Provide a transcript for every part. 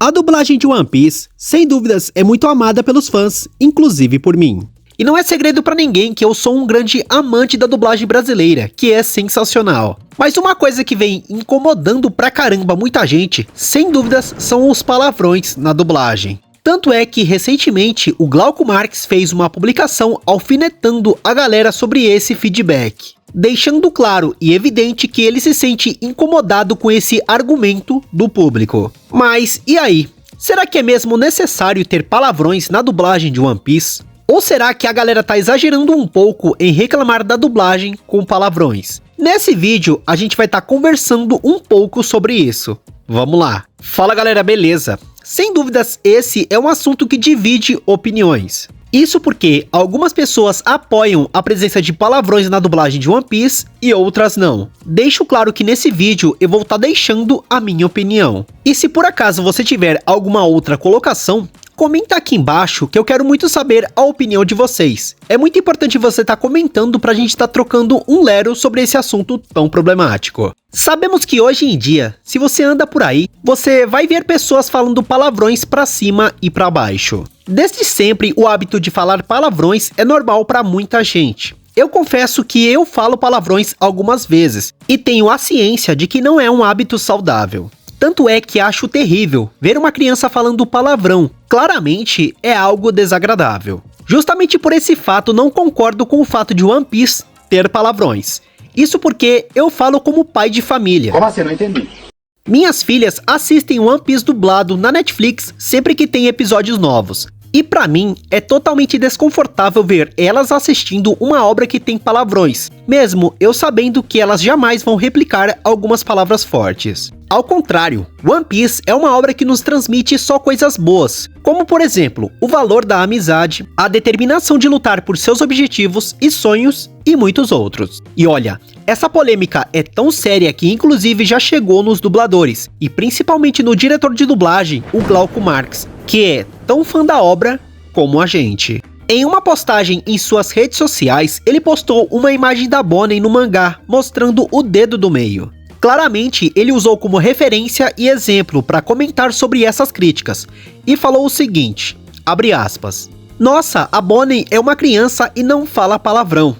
A dublagem de One Piece, sem dúvidas, é muito amada pelos fãs, inclusive por mim. E não é segredo pra ninguém que eu sou um grande amante da dublagem brasileira, que é sensacional. Mas uma coisa que vem incomodando pra caramba muita gente, sem dúvidas, são os palavrões na dublagem. Tanto é que recentemente o Glauco Marques fez uma publicação alfinetando a galera sobre esse feedback, deixando claro e evidente que ele se sente incomodado com esse argumento do público. Mas e aí? Será que é mesmo necessário ter palavrões na dublagem de One Piece? Ou será que a galera tá exagerando um pouco em reclamar da dublagem com palavrões? Nesse vídeo a gente vai estar conversando um pouco sobre isso. Vamos lá. Fala galera, beleza? Sem dúvidas, esse é um assunto que divide opiniões. Isso porque algumas pessoas apoiam a presença de palavrões na dublagem de One Piece e outras não. Deixo claro que nesse vídeo eu vou estar deixando a minha opinião. E se por acaso você tiver alguma outra colocação, comenta aqui embaixo que eu quero muito saber a opinião de vocês. É muito importante você estar comentando pra gente estar trocando um lero sobre esse assunto tão problemático. Sabemos que hoje em dia, se você anda por aí, você vai ver pessoas falando palavrões pra cima e pra baixo. Desde sempre, o hábito de falar palavrões é normal pra muita gente. Eu confesso que eu falo palavrões algumas vezes, e tenho a ciência de que não é um hábito saudável. Tanto é que acho terrível ver uma criança falando palavrão. Claramente é algo desagradável. Justamente por esse fato não concordo com o fato de One Piece ter palavrões. Isso porque eu falo como pai de família. Como assim? Não entendi. Minhas filhas assistem One Piece dublado na Netflix sempre que tem episódios novos. E pra mim, é totalmente desconfortável ver elas assistindo uma obra que tem palavrões, mesmo eu sabendo que elas jamais vão replicar algumas palavras fortes. Ao contrário, One Piece é uma obra que nos transmite só coisas boas, como por exemplo, o valor da amizade, a determinação de lutar por seus objetivos e sonhos, e muitos outros. E olha, essa polêmica é tão séria que inclusive já chegou nos dubladores, e principalmente no diretor de dublagem, o Glauco Marques, que é tão fã da obra como a gente. Em uma postagem em suas redes sociais, ele postou uma imagem da Bonnie no mangá, mostrando o dedo do meio. Claramente, ele usou como referência e exemplo para comentar sobre essas críticas, e falou o seguinte, abre aspas, nossa, a Bonnie é uma criança e não fala palavrão.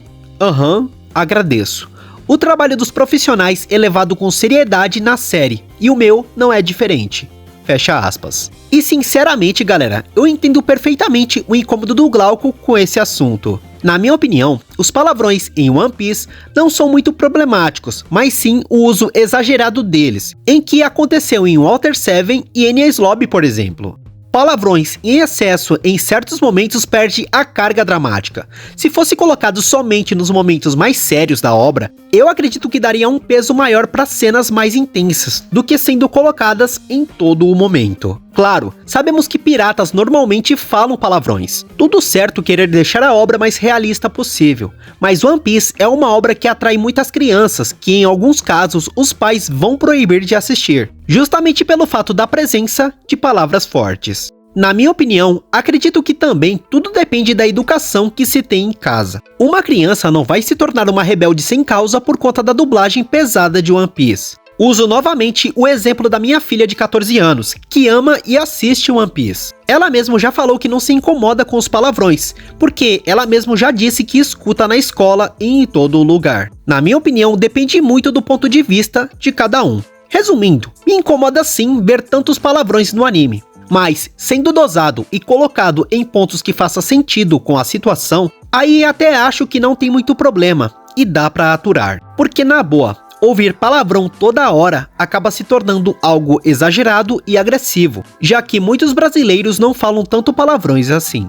Agradeço. O trabalho dos profissionais é levado com seriedade na série, e o meu não é diferente. Fecha aspas. E sinceramente, galera, eu entendo perfeitamente o incômodo do Glauco com esse assunto. Na minha opinião, os palavrões em One Piece não são muito problemáticos, mas sim o uso exagerado deles, em que aconteceu em Water 7 e Enies Lobby, por exemplo. Palavrões em excesso em certos momentos perde a carga dramática. Se fosse colocado somente nos momentos mais sérios da obra, eu acredito que daria um peso maior para cenas mais intensas, do que sendo colocadas em todo o momento. Claro, sabemos que piratas normalmente falam palavrões. Tudo certo querer deixar a obra mais realista possível, mas One Piece é uma obra que atrai muitas crianças, que em alguns casos os pais vão proibir de assistir, justamente pelo fato da presença de palavras fortes. Na minha opinião, acredito que também tudo depende da educação que se tem em casa. Uma criança não vai se tornar uma rebelde sem causa por conta da dublagem pesada de One Piece. Uso novamente o exemplo da minha filha de 14 anos, que ama e assiste One Piece. Ela mesmo já falou que não se incomoda com os palavrões, porque ela mesmo já disse que escuta na escola e em todo lugar. Na minha opinião, depende muito do ponto de vista de cada um. Resumindo, me incomoda sim ver tantos palavrões no anime, mas sendo dosado e colocado em pontos que faça sentido com a situação, aí até acho que não tem muito problema e dá pra aturar. Porque na boa, ouvir palavrão toda hora acaba se tornando algo exagerado e agressivo, já que muitos brasileiros não falam tanto palavrões assim.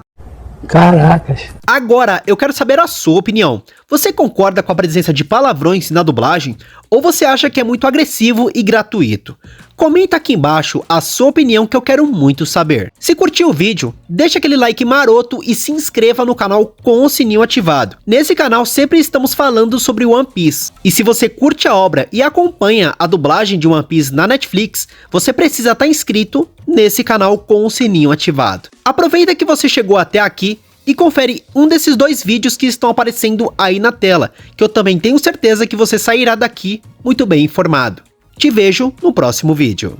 Caracas. Agora, eu quero saber a sua opinião. Você concorda com a presença de palavrões na dublagem? Ou você acha que é muito agressivo e gratuito? Comenta aqui embaixo a sua opinião que eu quero muito saber. Se curtiu o vídeo, deixa aquele like maroto e se inscreva no canal com o sininho ativado. Nesse canal sempre estamos falando sobre One Piece. E se você curte a obra e acompanha a dublagem de One Piece na Netflix, você precisa estar inscrito nesse canal com o sininho ativado. Aproveita que você chegou até aqui e confere um desses dois vídeos que estão aparecendo aí na tela, que eu também tenho certeza que você sairá daqui muito bem informado. Te vejo no próximo vídeo.